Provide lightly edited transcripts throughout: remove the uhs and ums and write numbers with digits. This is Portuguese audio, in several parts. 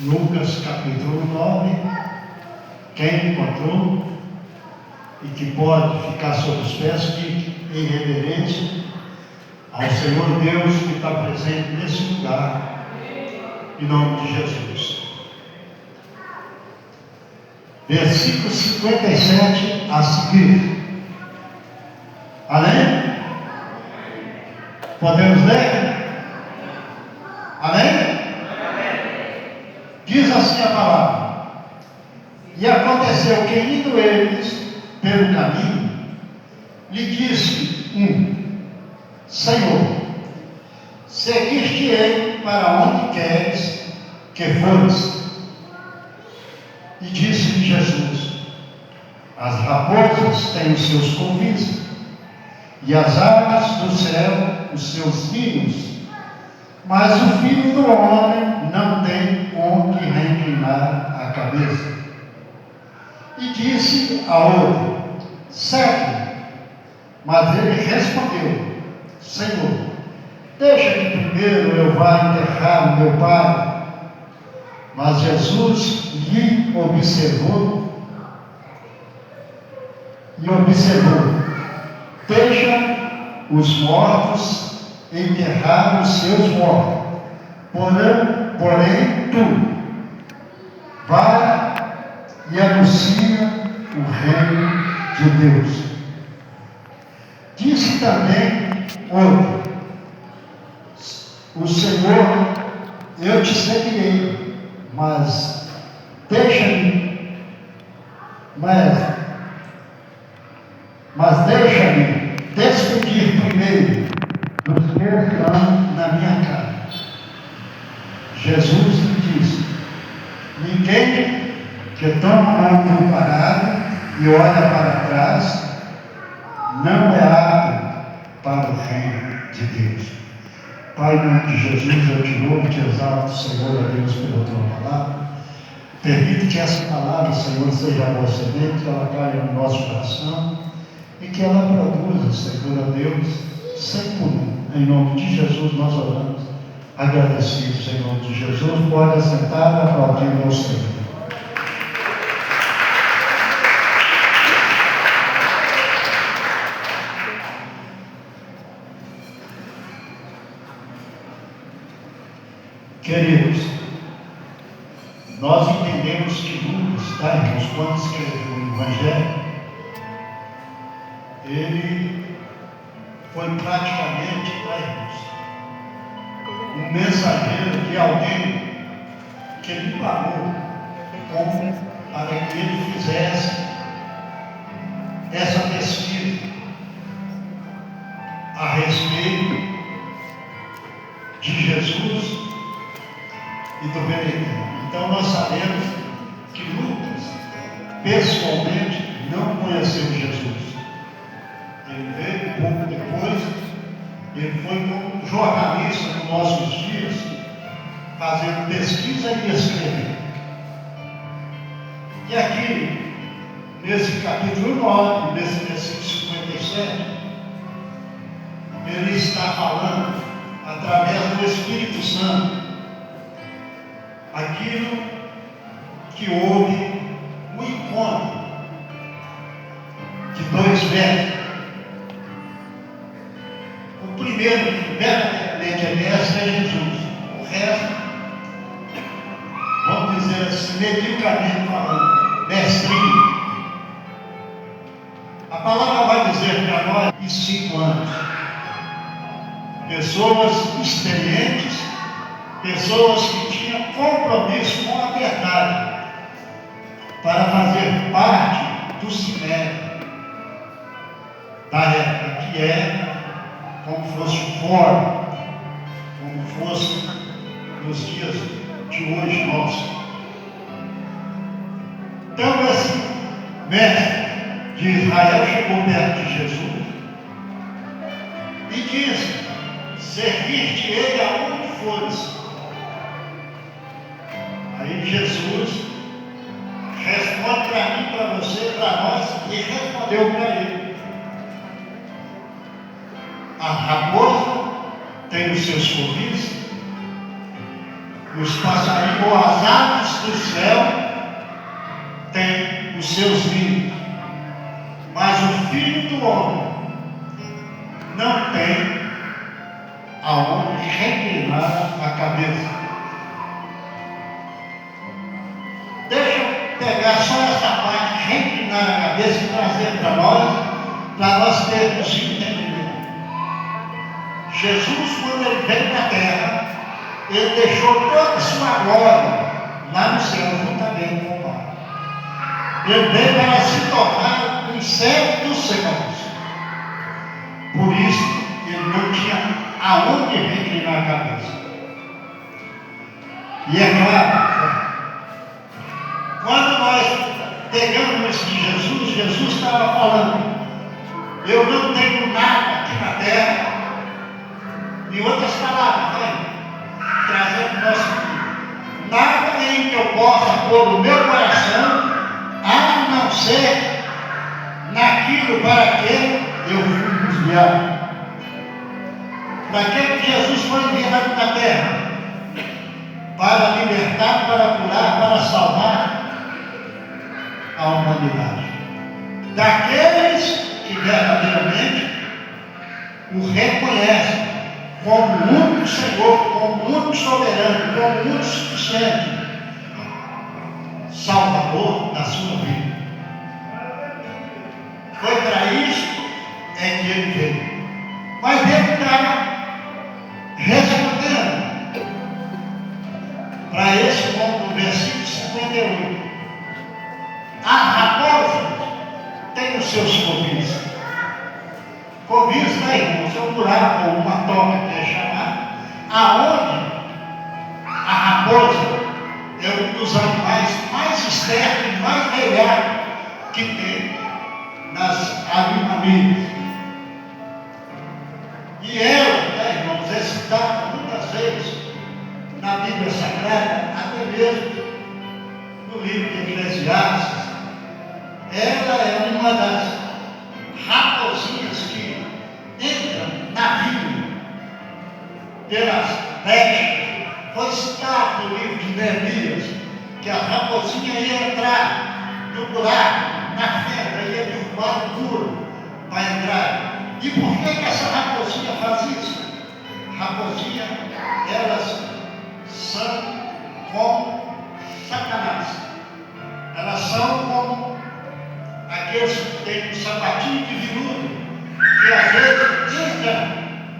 Lucas capítulo 9, quem encontrou e que pode ficar sobre os pés, fique em reverência ao Senhor Deus que está presente nesse lugar, em nome de Jesus. Versículo 57 a seguir. Amém? Podemos ler? Amém? Diz assim a palavra: e aconteceu que, indo eles pelo caminho, lhe disse um: Senhor, seguir-te-ei para onde queres que fores. E disse-lhe Jesus: as raposas têm os seus covis, e as aves do céu os seus ninhos, mas o Filho do homem não tem onde reclinar a cabeça. E disse a outro: segue-me. Mas ele respondeu: Senhor, deixa que primeiro eu vá enterrar o meu pai. Mas Jesus lhe observou, deixa os mortos enterrar os seus mortos, porém tu vai e anuncia o reino de Deus. Disse também outro: o Senhor, eu te seguirei, mas deixa-me despedir primeiro dos que estão na minha casa. Jesus lhe disse: ninguém que toma a mão preparado e olha para trás não é apto para o reino de Deus. Pai, em nome de Jesus, eu te louvo e te exalto, Senhor, a Deus, pela tua palavra. Permite que essa palavra, Senhor, seja a boa semente, que ela caia no nosso coração e que ela produza, Senhor, a Deus, 100%. Em nome de Jesus nós oramos, agradecidos em nome de Jesus. Pode assentar e aplaudir ao Senhor. Queridos, nós entendemos que Lucas, irmãos, quando escreveu o Evangelho, ele foi praticamente, irmãos, um mensageiro de alguém que ele pagou para que ele fizesse essa pesquisa a respeito de Jesus e do Benedito. Então nós sabemos que Lucas pessoalmente não conheceu Jesus. Ele veio um pouco depois, ele foi como jornalista nos nossos dias, fazendo pesquisa e escrevendo. E aqui, nesse capítulo 9, nesse versículo 57, ele está falando, através do Espírito Santo, aquilo que houve um encontro de dois mestres. O primeiro que verdadeiramente é mestre é Jesus. O resto, vamos dizer assim, medicamente falando, mestrinho. A palavra vai dizer para nós em 5 anos. Pessoas experientes, pessoas que tinham compromisso com a verdade, para fazer parte do sinédrio da época, que é como fosse o fórum, como fosse nos dias de hoje nossos. Então esse mestre de Israel chegou perto de Jesus e disse: servir-te-ei aonde fores. Aí Jesus responde para mim, para você, para nós, e respondeu para ele: a raposa tem os seus covis, Os passarinhos ou as aves do céu têm os seus ninhos, mas o Filho do Homem não tem aonde reclinar a cabeça. Deixa eu pegar só essa parte, reclinar a cabeça e trazer para nós termos entendimento. Jesus, quando ele veio na terra, ele deixou toda a sua glória lá no céu, juntamente com o Pai. Ele veio para se tornar um servo dos céus. Por isso, ele não tinha aonde reclinar a cabeça. E é claro, quando nós pegamos isso de Jesus, Jesus estava falando: eu não tenho nada aqui na terra. Em outras palavras, trazendo o nosso filho, nada em que eu possa pôr no meu coração, a não ser naquilo para que eu fui desviado. Para que Jesus foi enviado na terra? Para libertar, para curar, para salvar a humanidade. Daqueles que verdadeiramente o reconhecem como o único Senhor, como o único soberano, como o único suficiente Salvador da sua vida. Foi para isso que ele veio. Mas ele está respondendo para esse ponto do versículo 58. A raposa tem os seus covis. Covis, irmãos, é um buraco ou uma toca que é chamada, aonde a raposa é um dos animais mais espertos e mais velhados que tem nas animamílias. E ela, irmãos, é citada muitas vezes na Bíblia Sagrada, até mesmo no livro de Eclesiastes. Ela é uma das raposinhas que entram na Bíblia pelas brechas. Foi citado no livro de Neemias que a raposinha ia entrar no buraco, na fenda, ia derrubar o muro para entrar. E por que essa raposinha faz isso? Raposinha, elas são como Satanás. Elas são como aqueles que têm um sapatinho de veludo, que às vezes entra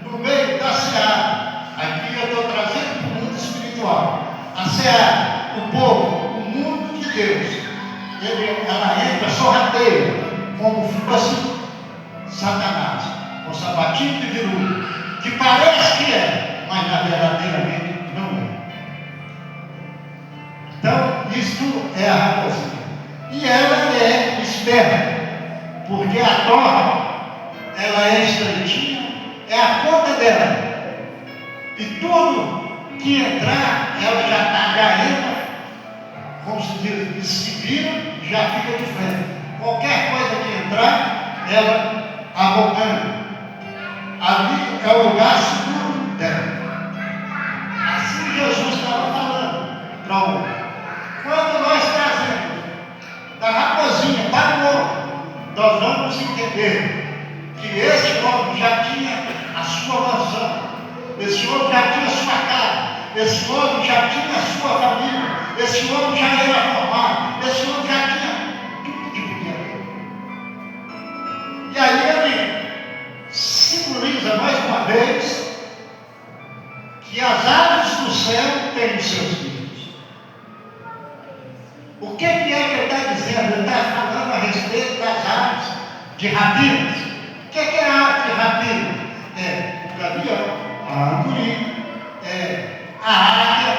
no meio da seara. Aqui eu estou trazendo para o mundo espiritual. A seara, o povo, o mundo de Deus. Ela entra sorrateira, como fosse Satanás, com sapatinho de veludo, que parece que é, mas na verdadeiramente não é. Então, isto é a raposinha. E ela é esperta, porque a torre, ela é estreitinha, é a conta dela. E tudo que entrar, ela já entra, como se diz, se vira, já fica de frente. Qualquer coisa que entrar, ela abocando. Ali é o lugar seguro dela. Assim Jesus estava falando para o homem. Quando nós trazemos da raposinha para o homem, nós vamos entender que esse homem já tinha a sua mansão, esse homem já tinha a sua casa, esse homem já tinha a sua família, esse homem já era formado, esse homem já tinha tudo que podia ter. E aí ele simboliza mais uma vez que as aves do céu têm os seus filhos. O que é que ele está dizendo? Ele está falando a respeito das aves de rapinas. O que é a ave de rapina? É o gavião, a andorinha, a águia.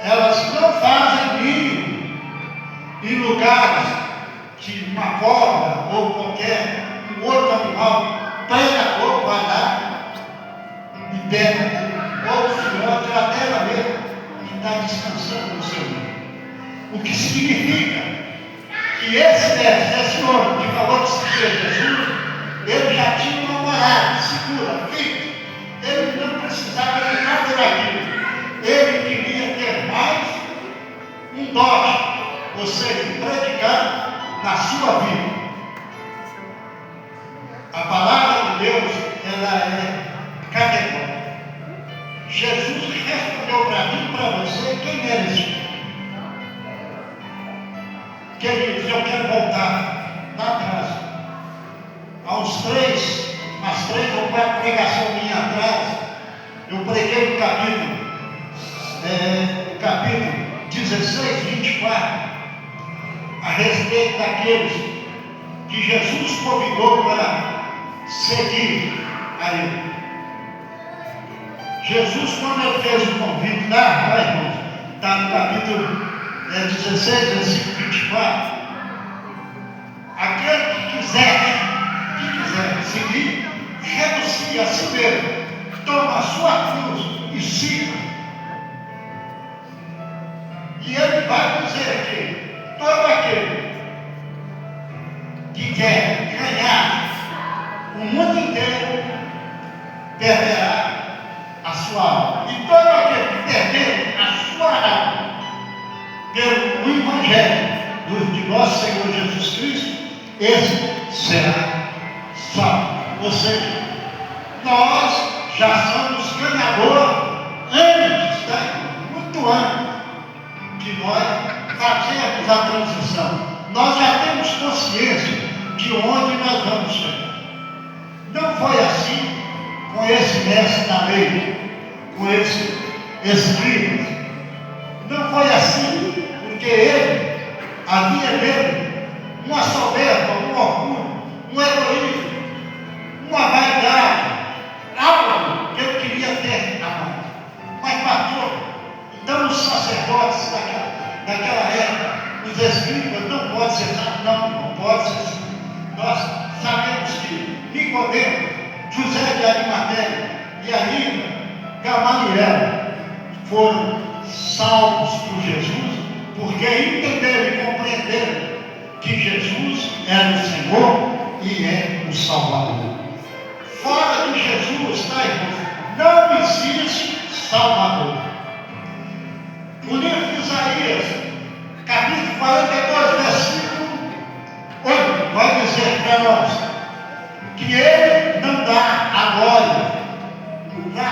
Elas não fazem ninho em lugares que uma cobra ou qualquer outro animal pega a cobra, vai lá e pega ou o filhote, até ela mesmo, que está descansando no seu ninho. O que significa que esse homem que falou que seguia Jesus, ele já tinha uma morada segura, fixa. Ele não precisava de nada daquilo. Ele queria ter um toque, você predicar na sua vida. A palavra de Deus, ela é categórica. Jesus respondeu para mim e para você quem era esse filho. Queridos, eu quero voltar lá atrás. Há umas 3 ou 4 pregações minhas atrás, eu preguei no capítulo 16, 24, a respeito daqueles que Jesus convidou para seguir a ele. Jesus, quando ele fez o convite lá, irmãos, está no capítulo 16, versículo 24, aquele que quiser seguir, renuncie a si mesmo, toma a sua cruz e siga. E ele vai dizer aqui, todo aquele que quer ganhar o mundo inteiro perderá a sua alma. E todo aquele que perder a sua alma pelo Evangelho de nosso Senhor Jesus Cristo, esse será salvo. Ou seja, nós já somos ganhadores antes, muito antes de nós fazermos a transição. Nós já temos consciência de onde nós vamos chegar. Não foi assim com esse mestre da lei, com esse escriba. Não foi assim, porque ele havia nele uma soberba, um orgulho, um egoísmo, uma vaidade, algo que ele queria ter na mão. Mas pastor, então os sacerdotes daquela época, os escribas, não pode ser assim, não pode ser assim. Nós sabemos que Nicodemo, José de Arimateia e ainda Gamaliel foram salvos por Jesus, porque entenderam e compreenderam que Jesus era o Senhor e é o Salvador. Fora de Jesus, irmãos, não existe Salvador. O livro de Isaías, capítulo 42, versículo 8, vai dizer para nós que ele não dá a glória para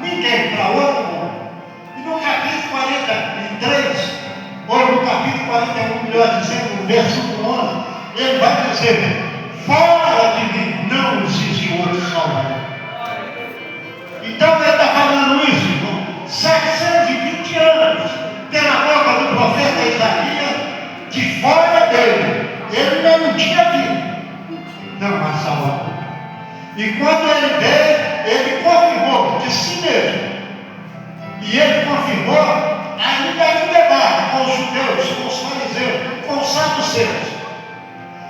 ninguém, para outro mundo. E no capítulo 43, ou no capítulo 41, melhor dizendo, no versículo 11, ele vai dizer: fora de mim não existe outro Salvador. Então ele está falando isso, irmão, 720 anos, pela boca do profeta Isaías, que fora dele, ele não tinha vida, não há Salvador. E quando ele veio, ele confirmou de si mesmo. E ele confirmou ainda em debate com os judeus, com os fariseus, com os saduceus.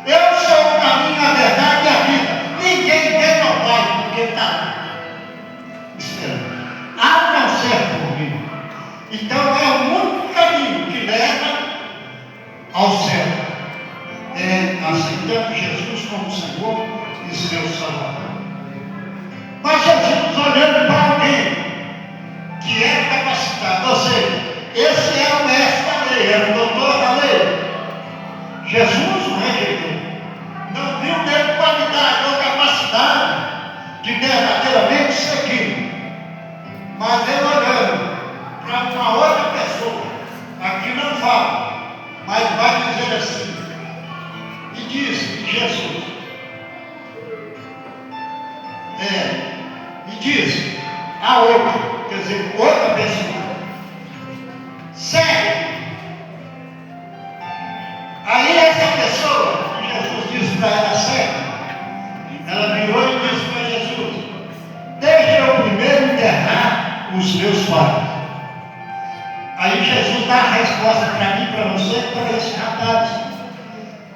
Eu sou o caminho, a verdade e a vida. Ninguém vem ao Pai porque está esperando. A não ser por mim. Então é o único caminho que leva ao céu. É aceitando Jesus como Senhor e seu Salvador. Mas Jesus olhando para alguém que é capacitado, ou seja, esse é o mestre da lei, é o doutor da lei. Jesus não rejeitou, não viu nele qualidade ou capacidade de verdadeiramente seguir, mas ele olhando para uma outra pessoa, aqui não fala, mas vai dizer assim, e diz Jesus, e diz a outra, quer dizer, outra pessoa, segue. Aí essa pessoa, Jesus disse para ela, segue. Ela virou e disse para Jesus: deixa eu primeiro enterrar os meus pais. Aí Jesus dá a resposta para mim, para você e para esse rapaz: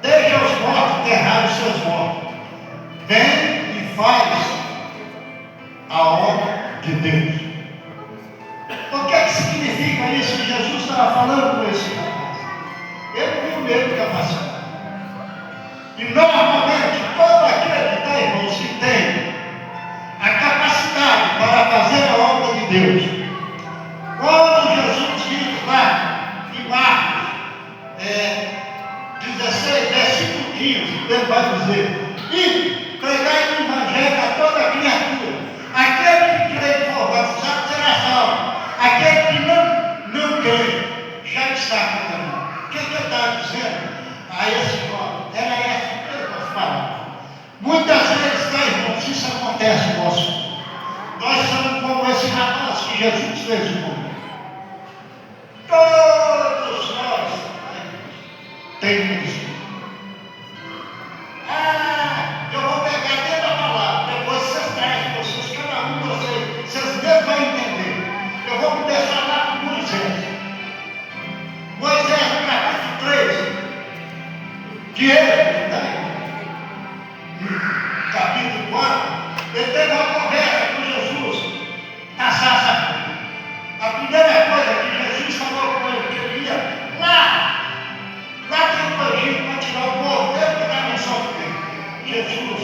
deixa os mortos enterrar os seus mortos. Vem e faz a obra de Deus. O que significa isso que Jesus estava falando com esse rapaz? Ele viu nele capacidade. E normalmente todo aquele que está, irmãos, que tem a capacidade para fazer a obra de Deus. Quando Jesus diz lá em Marcos, Jesus fez o mundo. Todos nós temos desculpa. Eu vou pegar dentro da palavra, depois vocês trazem vocês, cada um de vocês mesmos vão entender. Eu vou começar lá com Moisés. Moisés, no capítulo 3, de Êxodo, capítulo 4, ele teve uma conversa com Jesus na sarça. A primeira coisa que Jesus falou com ele, que ele ia lá dentro do Egito para tirar o povo dentro da missão dele. Jesus,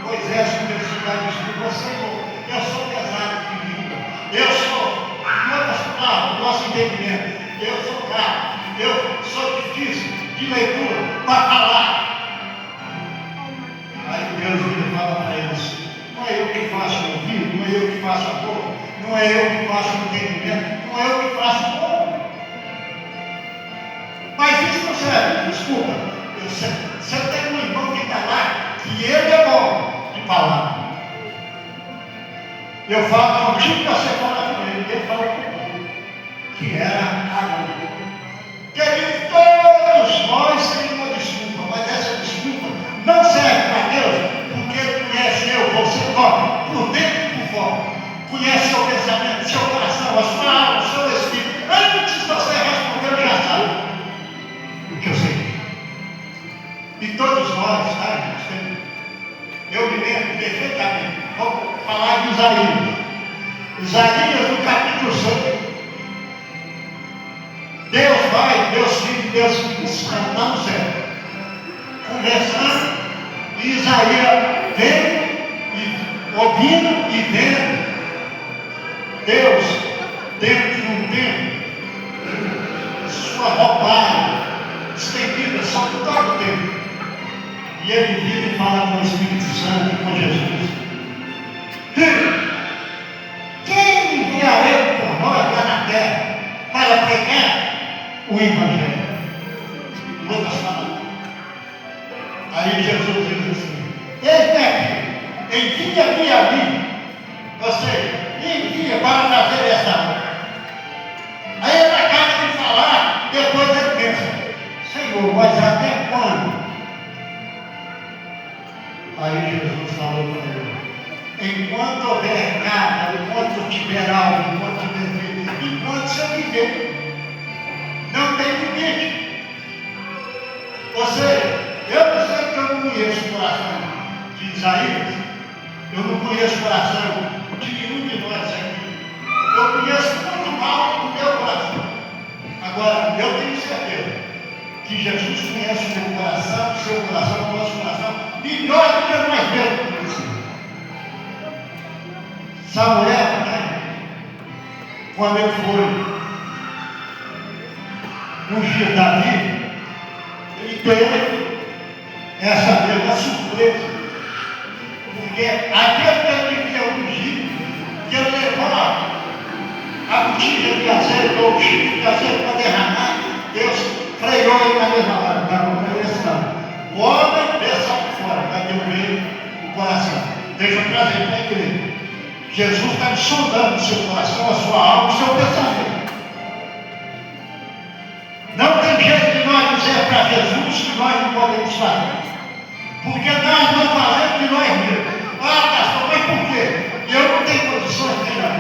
Moisés começou a desculpa, Senhor, eu sou pesado de língua, eu sou, em outras palavras, nosso entendimento, eu sou fraco, eu sou difícil de leitura para falar. Aí Deus vira e fala para eles: não é eu que faço o ouvido, não é eu que faço a boca, não é eu que faço o entendimento, não é eu que faço o corpo. Mas isso não serve, desculpa. Você tem um irmão que está lá, que ele é bom de palavra. Eu falo contigo, você fala com ele, ele fala comigo, que era Arão. Querido, todos nós temos uma desculpa, mas essa desculpa não serve para Deus, porque Ele conhece eu, você, por dentro e por fora. Conhece seu pensamento, seu coração, a sua alma, o seu espírito. Antes de você responder, ele já sabe o que eu sei. E todos nós, sabe? Eu me lembro perfeitamente. Vou falar de Isaías. Isaías, no capítulo 6. Deus cantando no céu, conversando, e Isaías vendo, e ouvindo e vendo Deus dentro de um templo, sua roupagem estendida sobre todo o tempo. E ele vira e fala com o Espírito Santo e com Jesus: quem enviarei por nós lá na terra para pregar o Evangelho? Em outras palavras. Aí Jesus diz assim: eis-me aqui, envia-me a mim. Ou seja, me envia para fazer essa obra. Aí ele acaba de falar, depois ele pensa: Senhor, mas até quando? Aí Jesus falou para ele: enquanto houver carne, enquanto tiver alma, enquanto tiver vida, enquanto você viver, não tem limite. Ou seja, eu não sei que eu não conheço o coração de Isaías, eu não conheço o coração de nenhum de nós aqui. Eu conheço muito mal o meu coração. Agora, eu tenho certeza que Jesus conhece o meu coração, o seu coração, o nosso coração, melhor do que nós mesmos. Samuel, né? Quando ele foi ungir Davi, ele teve essa mesma surpresa, porque aquele que ele queria ungir, que ele levou a botija de azeite ou o chifre de azeite para derramar, Deus freou ele na mesma hora. Não foi esse não. O homem pensa por fora, vai devolver o coração. Deixa eu trazer para a igreja. Jesus está sondando o seu coração, a sua alma, o seu pensamento. Não tem jeito de nós dizer para Jesus que nós não podemos fazer, porque nós não fazemos de nós mesmos. Pastor, mas por quê? Eu não tenho condições de não.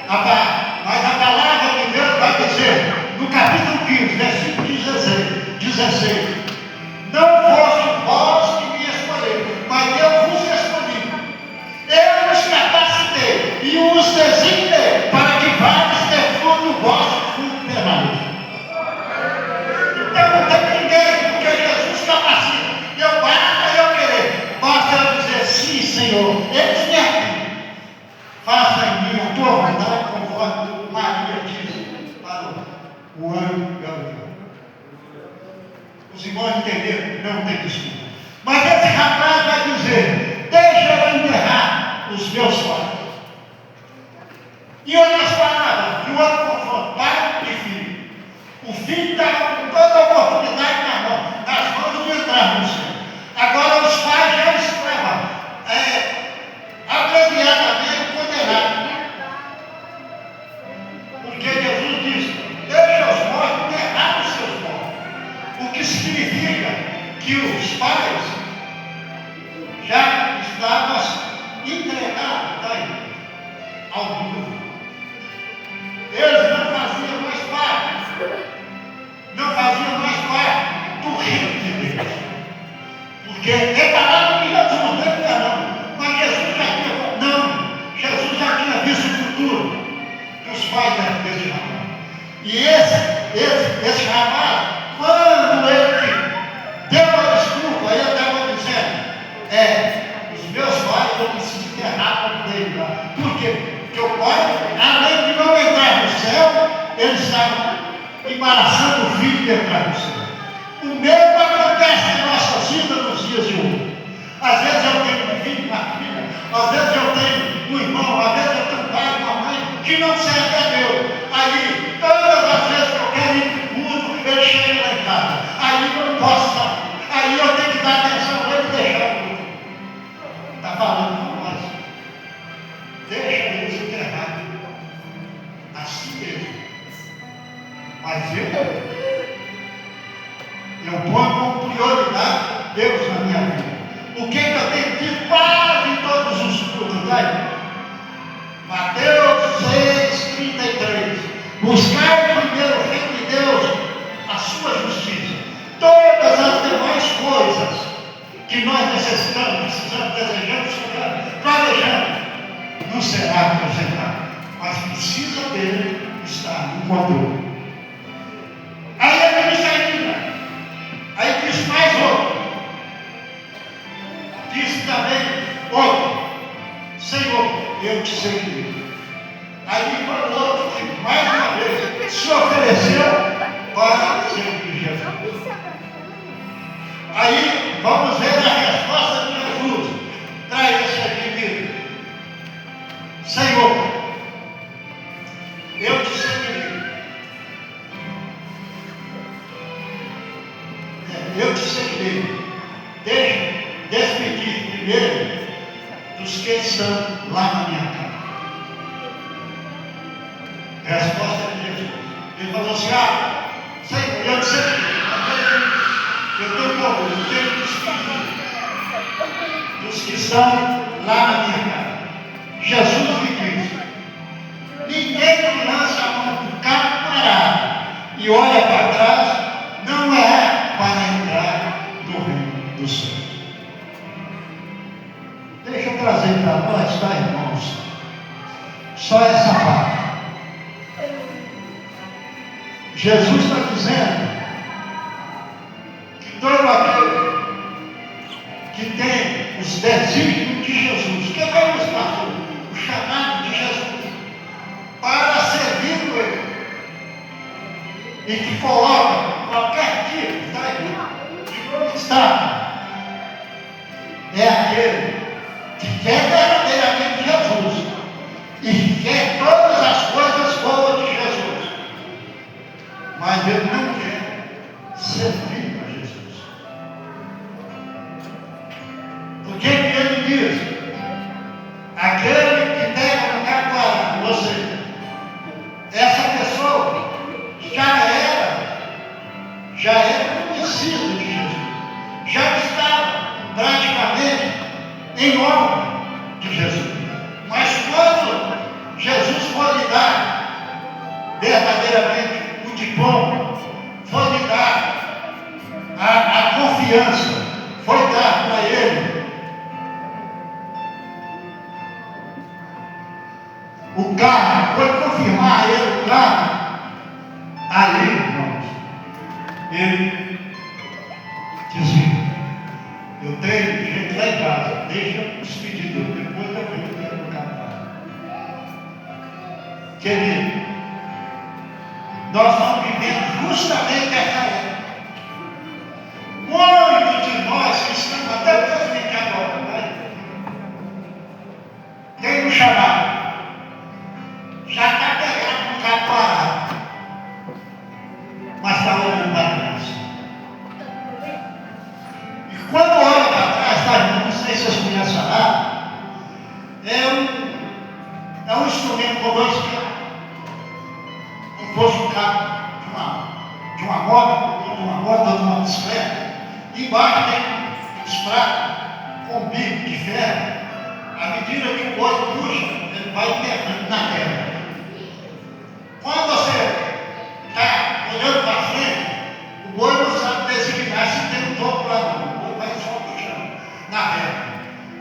Mas a palavra de Deus vai dizer, no capítulo 15, versículo 16: não fosse vós que me escolheram, mas eu vos escolhi. Eu os capacitei e os designei para que vários ter fruto o vosso fruto permaneça. Então não tem ninguém, porque Jesus capacita. Basta eu querer, basta eu dizer: sim, Senhor, eis-me aqui. Faça em mim a tua vontade, conforme Maria disse para o anjo Gabriel. Os irmãos entenderam? Não tem desculpa. Mas esse rapaz vai dizer: deixa eu enterrar os meus pais. E outras palavras, e o outro confronto, pai e filho. O filho estava com toda a oportunidade nas mãos de entrar no céu. Agora os pais já estavam abreviadamente condenados. que os pais já estavam entregados ao mundo. Eles não faziam mais parte do reino de Deus. Porque é palavra de Jesus, não é não. Mas Jesus já tinha visto o futuro que os pais desse rapaz. E esse rapaz, quando ele deu uma desculpa, ele estava dizendo, os meus pais eu preciso enterrar com ele lá. Por quê? Porque o pai, além de não entrar no céu, eles estavam embaraçando o filho de entrar no céu. O mesmo acontece na nossa vida nos dias de hoje. Às vezes eu tenho um filho, uma filha, às vezes eu tenho um irmão, às vezes eu tenho um pai, uma mãe que não serve a Deus. Aí, todas as vezes que eu quero ir para o culto, ele chega lá em casa. Aí eu não posso estar. Aí eu tenho que dar atenção a ele e deixar o culto. Está falando com nós. Deixa eles enterrar. Assim mesmo. Mas eu ponho como prioridade Deus na minha vida. O que eu tenho dito quase em todos os cultos, tá? Mateus 6,33. Buscai primeiro o reino de Deus, a sua justiça. Todas as demais coisas que nós precisamos, desejamos, planejamos, não será acrescentado. Mas precisa dele estar no controle. Aí ele diz ainda. Aí diz mais outro. Diz também outro. Senhor, eu te seguirei. Aí foi o outro que mais uma vez se ofereceu para seguir Jesus. Aí vamos ver a resposta de Jesus para esse aqui. Senhor, eu te seguirei. Eu te seguirei. Deixa despedir primeiro dos que estão lá na minha casa. Resposta de Jesus. Ele falou assim: Senhor, eu te seguirei. Eu tenho que despedir dos que estão lá na minha casa. Jesus me disse: ninguém que lança a mão do carro parado e olha para trás não é para entrar no reino dos céus. Deixa eu trazer para nós, tá, irmãos? Só essa parte. Jesus está dizendo que todo aquele que tem os desígnios de Jesus, que é o chamado de Jesus, para servir Ele, e que coloca qualquer tipo de obstáculo, é aquele que quer verdadeiramente Jesus e quer todas as coisas boas de Jesus, mas ele não quer servir a Jesus. O que ele diz? Aquele que pega no carro, ou seja, essa pessoa já era conhecido de Jesus, já estava praticamente em obra de Jesus. Mas quando Jesus foi lhe dar verdadeiramente o diploma, foi lhe dar a confiança, foi dar para ele o carro, foi confirmar a ele o carro. Aí, irmãos, ele dizia: eu tenho gente lá em casa, deixa eu despedir dele, depois eu venho no carro. Querido, nós estamos vivendo justamente essa época. Muitos de nós que estamos até presidente agora, né? Tem um chamado, já está pegando um carro parado, mas está olhando para trás. E quando olha para trás, tá, não sei se vocês conhecem falar, é um instrumento com dois carros, como fosse um carro de uma moto ou de uma bicicleta, Embaixo tem os pratos com bico de ferro. À medida que o boi puxa, ele vai enterrando na terra. Quando você está olhando para frente, o boi não sabe designar se tem um topo lá não. O boi vai só puxando na terra.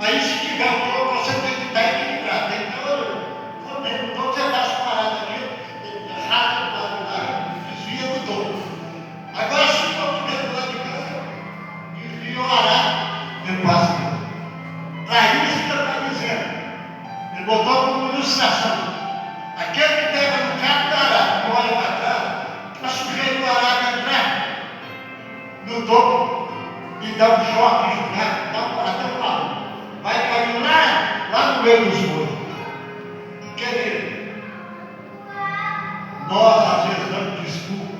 Aí se tiver um topo, você tem que estar equilibrado. Tem que estar o topo, você está parado aqui, errado do lado lá, desvia do topo. Agora se o topo vem do lado de cá, desvia o arado, ele passa. Para isso que ele está dizendo. Ele botou como ilustração. Aquele que pega no cabo do arado, que olha para trás, está sujeito o arado entrar no topo e dá um choque, dá um até um lado. Vai cair lá no meio dos bois. Querido, nós às vezes damos desculpa.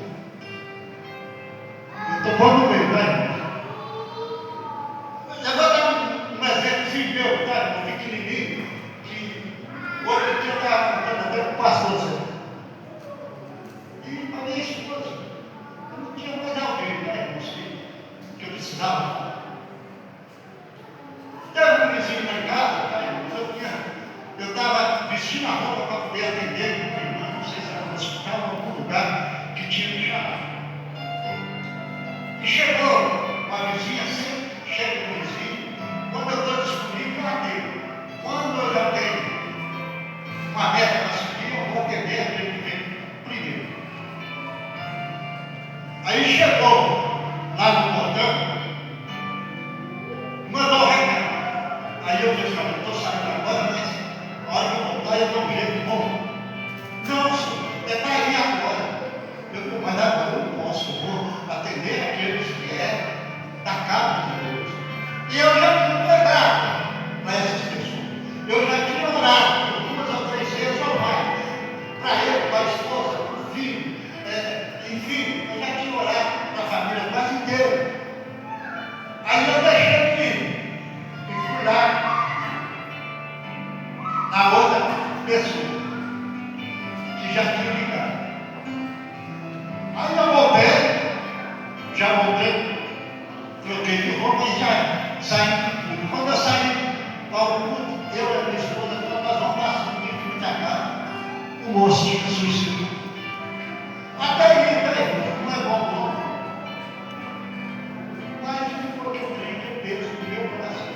Eu estou pondo no meio, tá, irmão? Eu vou dar um exemplo meu, tá? Um pequenininho, que hoje em dia eu estava contando até com o pastor, sabe? E para minha esposa, eu não tinha mais alguém, né? Não sei, que eu precisava. Teve um vizinho lá em casa, tá? Eu estava vestindo a roupa para poder atender uma irmã, não sei se era no hospital ou em algum lugar que tinha me chamado. E chegou uma vizinha assim, chega um vizinho, quando eu estou disponível, eu atendo. Quando eu já tenho uma meta para seguir, eu vou atender aquele que vem primeiro. Aí chegou lá no portão, mandou recado. Aí eu disse, olha, eu estou saindo agora, mas a hora que eu voltar eu dou um jeito bom. Não, senhor, é para ir agora. Eu, mas agora eu não posso, eu vou atender aqueles que é da casa de Deus. E eu já tinha pregado para essas pessoas. Eu já tinha orado 2 ou 3 vezes ou mais. Para ele, para a esposa, para o filho. Enfim, eu já tinha orado para a família quase inteira. Aí eu deixei o filho e fui lá na outra pessoa que já tinha ligado. Aí eu voltei, troquei de roupa e já saí do culto. Quando eu saí para o culto, eu e a minha esposa falamos, nós vamos passar um dia de minha casa. O moço tinha suicidado. Até aí, não é bom não. Mas ficou que eu creio que Deus no meu coração.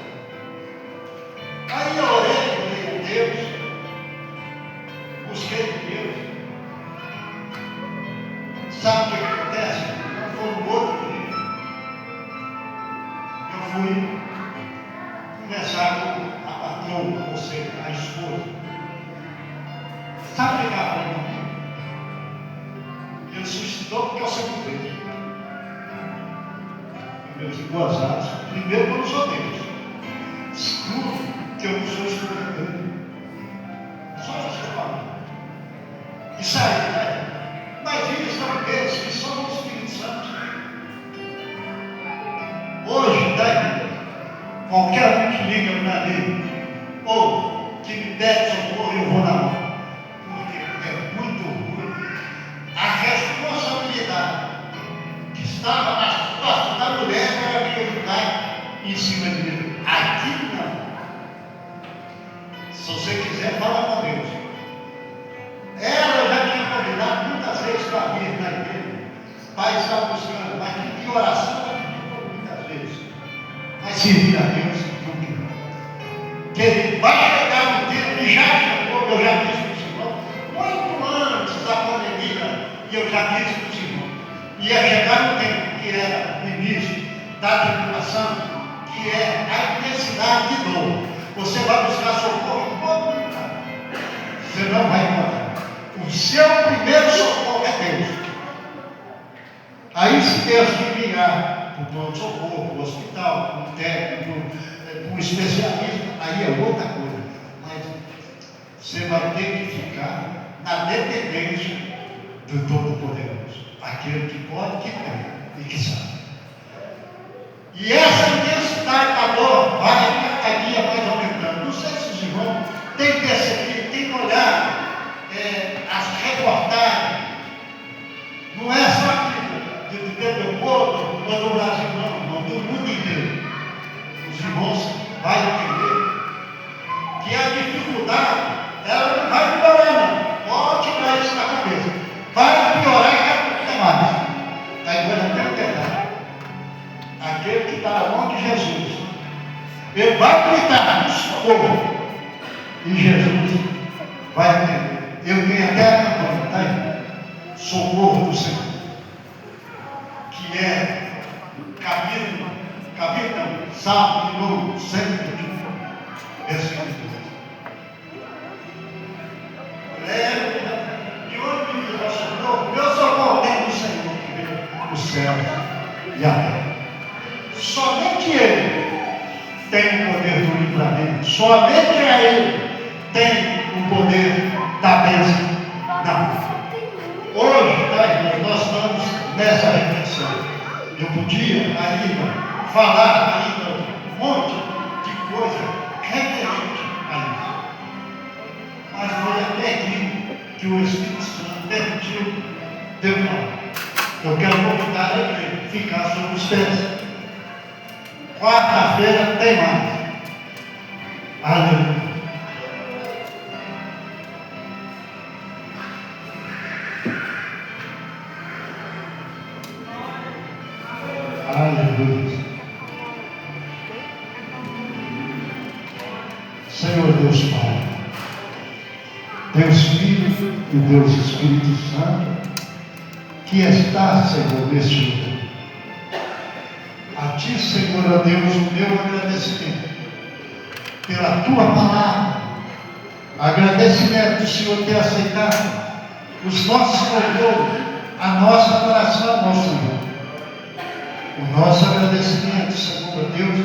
Aí eu orei a Deus, busquei de Deus. Sabe o que acontece? Quando foi no outro dia, eu fui conversar com a patroa, ou seja, a esposa. Sabe o que ela falou comigo? Ele suicidou porque eu sempre vejo. Meus gozados, primeiro que eu não sou Deus. Segundo, que eu não sou escolhido dele. Só isso que eu falo. Isso aí, né? Mas eles são aqueles que são o Espírito Santo. Hoje, né? Qualquer um que liga para mim, ou que me pede socorro, eu vou na mão. Porque é muito ruim. A responsabilidade que estava nas costas da mulher era que eu ficar em cima de mim. Aqui não. Se você quiser, fala com Deus. Ela já tinha convidado muitas vezes para vir na igreja. Pai está buscando, mas que oração ela pediu muitas vezes. Mas servir a Deus não quer. Que ele vai chegar no tempo, e já chegou, eu já disse para o Senhor, muito antes da pandemia, e eu já disse para o Senhor, ia chegar no tempo que era o início da tribulação, que é a intensidade de dor. Você vai buscar socorro em todo lugar. Você não vai encontrar. O seu primeiro socorro é Deus. Aí se Deus te enviar para o pronto-socorro, para o hospital, para o técnico, para o especialista, aí é outra coisa. Mas você vai ter que ficar na dependência do Todo-Poderoso. Aquele que pode, que tem e que sabe. E essa intensidade da dor vai cada dia mais aumentando. Não sei se os irmãos têm percebido, têm olhado as reportagens. Não é só aqui de Pernambuco ou do Brasil, não, do mundo vai gritar socorro, e Jesus vai atender. Eu tenho até a palavra, tá aí? Socorro do Senhor, que é capítulo não, Salmo de novo, 121, versículo 2. De onde me virá socorro? Meu socorro vem do Senhor, que vem os céus e a terra. Somente Ele tem o poder do livramento, somente a Ele tem o poder da bênção da vida. Hoje, tá, irmãos, nós estamos nessa reflexão. Eu podia ainda falar ainda um monte de coisa referente a isso, mas foi até aqui que o Espírito Santo permitiu de eu falar. Eu quero convidar a igreja a ficar sobre os pés. Quarta-feira tem mais. Aleluia. Aleluia. Senhor Deus Pai, Deus Filho e Deus Espírito Santo, que está, Senhor, neste lugar. A Ti, Senhor, ó Deus, o meu agradecimento pela Tua palavra. Agradecimento, Senhor, ter aceitado os nossos louvores, a nossa oração ao Senhor. O nosso agradecimento, Senhor, ó Deus,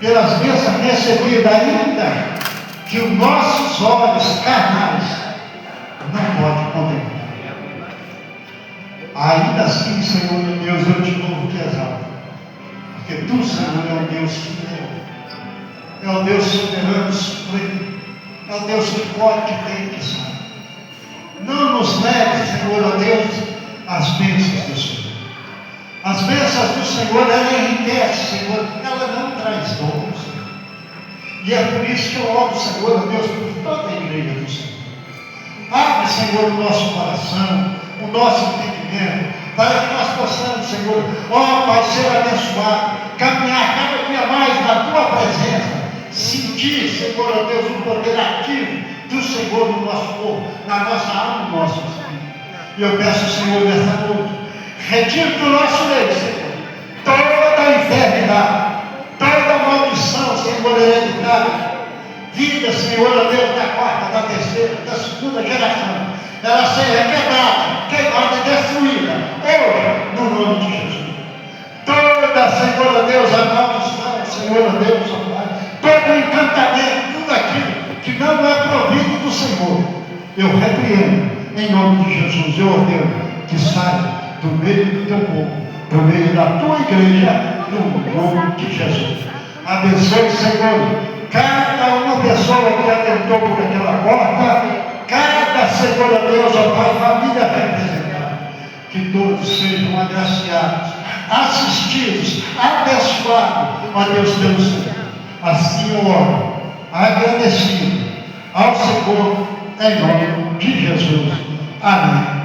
pelas bênçãos recebidas, ainda que os nossos olhos carnais não podem contemplar. Ainda assim, Senhor, meu Deus, eu te louvo e exalto, porque Tu, Senhor, é o Deus fiel, é o Deus soberano, supremo, é o Deus que pode, que tem, que sabe. Não nos leve, Senhor, ó Deus, as bênçãos do Senhor. As bênçãos do Senhor, ela enriquece, Senhor, ela não traz dor, Senhor. E é por isso que eu oro, Senhor, ó Deus, por toda a igreja do Senhor. Abre, Senhor, o nosso coração, o nosso entendimento, para que nós possamos, Senhor, ó Pai, ser abençoado, caminhar cada dia mais na Tua presença, sentir, Senhor, ó Deus, o poder ativo do Senhor no nosso corpo, na nossa alma, no nosso espírito. E eu peço, Senhor, nesta noite, retire do nosso meio, Senhor, toda a enfermidade, toda a maldição, Senhor, hereditária, vida, Senhor, ó Deus, da quarta, da terceira, da segunda geração, ela seja queimada e destruída, hoje, no nome de Jesus. Toda, Senhor, ó Deus, a maldição, Senhor, ó Deus, ó Pai, todo o encantamento, tudo aquilo que não é provido do Senhor, eu repreendo, em nome de Jesus. Eu ordeno que saia do meio do Teu povo, do meio da Tua igreja, no nome de Jesus. Abençoe, Senhor, cada uma pessoa que adentrou por aquela porta, cada, Senhor, ó Deus, ó Pai, família representada, que todos sejam agraciados, assistidos, abençoados, ó Deus, pelo Senhor. Assim eu oro, agradecido ao Senhor, em nome de Jesus. Amém.